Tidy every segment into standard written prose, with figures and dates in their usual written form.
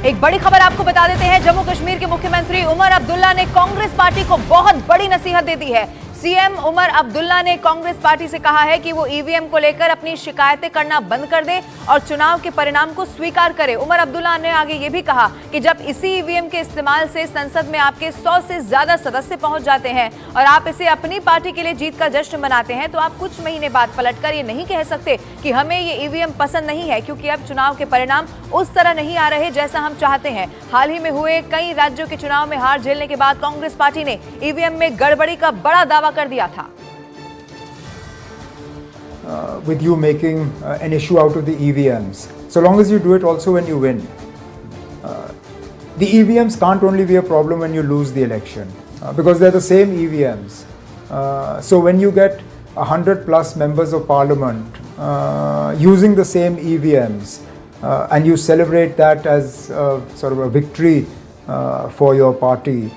एक बड़ी खबर आपको बता देते हैं। जम्मू कश्मीर के मुख्यमंत्री उमर अब्दुल्ला ने कांग्रेस पार्टी को बहुत बड़ी नसीहत दे दी है। सीएम उमर अब्दुल्ला ने कांग्रेस पार्टी से कहा है कि वो ईवीएम को लेकर अपनी शिकायतें करना बंद कर दे और चुनाव के परिणाम को स्वीकार करे। उमर अब्दुल्ला ने आगे ये भी कहा कि जब इसी ईवीएम के इस्तेमाल से संसद में आपके 100 से ज्यादा सदस्य पहुंच जाते हैं और आप इसे अपनी पार्टी के लिए जीत का जश्न मनाते हैं, तो आप कुछ महीने बाद पलटकर ये नहीं कह सकते कि हमें ये ईवीएम पसंद नहीं है, क्योंकि अब चुनाव के परिणाम उस तरह नहीं आ रहे जैसा हम चाहते हैं। हाल ही में हुए कई राज्यों के चुनाव में हार झेलने के बाद कांग्रेस पार्टी ने ईवीएम में गड़बड़ी का बड़ा दावा कर दिया था। With you making an issue out of the EVMs, so long as you do it also when you win. The EVMs can't only be a problem when you lose the election, because they're the same EVMs. So when you get 100 plus members of parliament using the same EVMs and you celebrate that as sort of a victory for your party,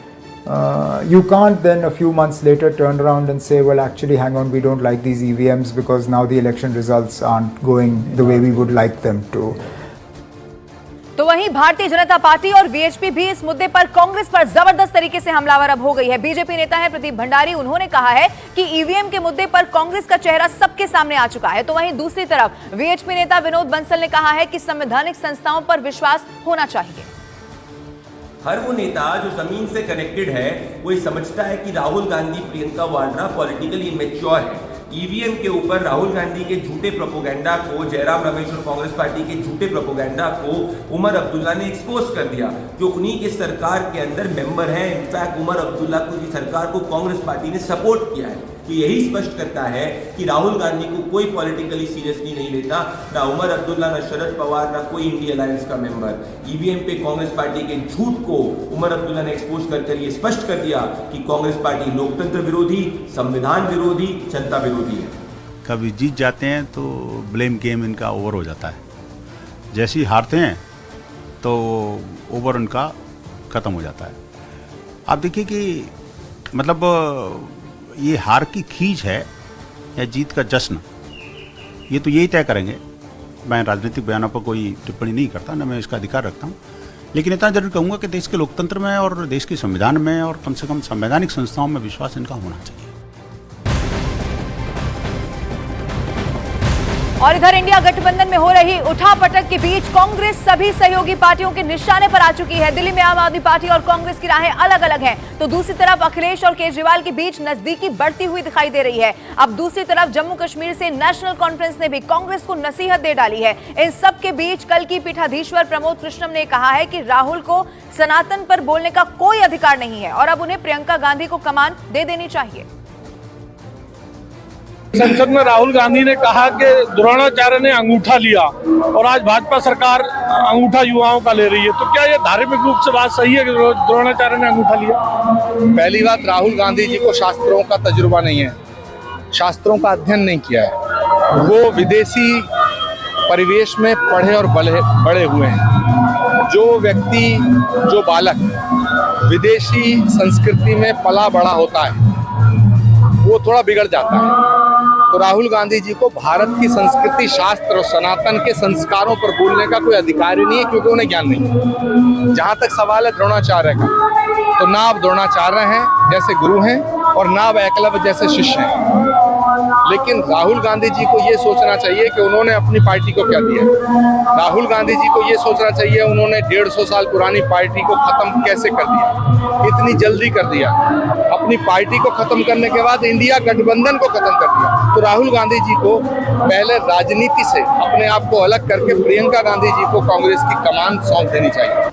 you can't then a few months later turn around and say, well, actually, hang on, we don't like these EVMs because now the election results aren't going the way we would like them to. तो वहीं Bharatiya Janata party और VHP भी इस मुद्दे पर कांग्रेस पर जबरदस्त तरीके से हमलावर अब हो गई है। बीजेपी नेता है प्रदीप भंडारी, उन्होंने कहा है कि ईवीएम के मुद्दे पर कांग्रेस का चेहरा सबके सामने आ चुका है। तो वहीं दूसरी तरफ वीएचपी नेता विनोद बंसल ने कहा है कि संवैधानिक संस्थाओं पर विश्वास होना चाहिए। हर वो नेता जो जमीन से कनेक्टेड है वो ये समझता है कि राहुल गांधी, प्रियंका वाड्रा पॉलिटिकली इमेच्योर है। ईवीएम के ऊपर राहुल गांधी के झूठे प्रोपोगेंडा को, जयराम रमेश और कांग्रेस पार्टी के झूठे प्रोपोगेंडा को उमर अब्दुल्ला ने एक्सपोज कर दिया, जो उन्हीं के सरकार के अंदर मेंबर हैं। इनफैक्ट उमर अब्दुल्ला की सरकार को कांग्रेस पार्टी ने सपोर्ट किया है। तो यही स्पष्ट करता है कि राहुल गांधी को कोई पॉलिटिकली सीरियसली नहीं लेता, ना उमर अब्दुल्ला, ना शरद पवार, ना कोई इंडिया अलायंस का मेंबर। ईवीएम पे कांग्रेस पार्टी के झूठ को उमर अब्दुल्ला ने एक्सपोज कर ये स्पष्ट कर दिया कि कांग्रेस पार्टी लोकतंत्र विरोधी, संविधान विरोधी, जनता विरोधी है। कभी जीत जाते हैं तो ब्लेम गेम इनका ओवर हो जाता है, जैसे ही हारते हैं तो ओवर उनका ख़त्म हो जाता है। आप देखिए कि मतलब ये हार की खींच है या जीत का जश्न, ये तो यही तय करेंगे। मैं राजनीतिक बयानों पर कोई टिप्पणी नहीं करता, न मैं इसका अधिकार रखता हूँ, लेकिन इतना जरूर कहूँगा कि देश के लोकतंत्र में और देश के संविधान में और कम से कम संवैधानिक संस्थाओं में विश्वास इनका होना चाहिए। और इधर इंडिया गठबंधन में हो रही उठापटक के बीच कांग्रेस सभी सहयोगी पार्टियों के निशाने पर आ चुकी है। दिल्ली में आम आदमी पार्टी और कांग्रेस की राहें अलग अलग हैं, तो दूसरी तरफ अखिलेश और केजरीवाल के बीच नजदीकी बढ़ती हुई दिखाई दे रही है। अब दूसरी तरफ जम्मू कश्मीर से नेशनल कॉन्फ्रेंस ने भी कांग्रेस को नसीहत दे डाली है। इन सब के बीच कल की पीठाधीश्वर प्रमोद कृष्णम ने कहा है कि राहुल को सनातन पर बोलने का कोई अधिकार नहीं है और अब उन्हें प्रियंका गांधी को कमान दे देनी चाहिए। संसद में राहुल गांधी ने कहा कि द्रोणाचार्य ने अंगूठा लिया और आज भाजपा सरकार अंगूठा युवाओं का ले रही है, तो क्या ये धार्मिक रूप से बात सही है कि द्रोणाचार्य ने अंगूठा लिया? पहली बात, राहुल गांधी जी को शास्त्रों का तजुर्बा नहीं है, शास्त्रों का अध्ययन नहीं किया है। वो विदेशी परिवेश में पढ़े और बड़े हुए हैं। जो व्यक्ति, जो बालक विदेशी संस्कृति में पला बड़ा होता है वो थोड़ा बिगड़ जाता है। तो राहुल गांधी जी को भारत की संस्कृति, शास्त्र और सनातन के संस्कारों पर बोलने का कोई अधिकार ही नहीं है, क्योंकि उन्हें ज्ञान नहीं है। जहाँ तक सवाल है द्रोणाचार्य का, तो ना आप द्रोणाचार्य हैं जैसे गुरु हैं और ना आप एकलव्य जैसे शिष्य हैं। लेकिन राहुल गांधी जी को ये सोचना चाहिए कि उन्होंने अपनी पार्टी को क्या दिया। राहुल गांधी जी को ये सोचना चाहिए उन्होंने 150 साल पुरानी पार्टी को खत्म कैसे कर दिया, इतनी जल्दी कर दिया। अपनी पार्टी को खत्म करने के बाद इंडिया गठबंधन को खत्म कर दिया। तो राहुल गांधी जी को पहले राजनीति से अपने आप को अलग करके प्रियंका गांधी जी को कांग्रेस की कमान सौंप देनी चाहिए।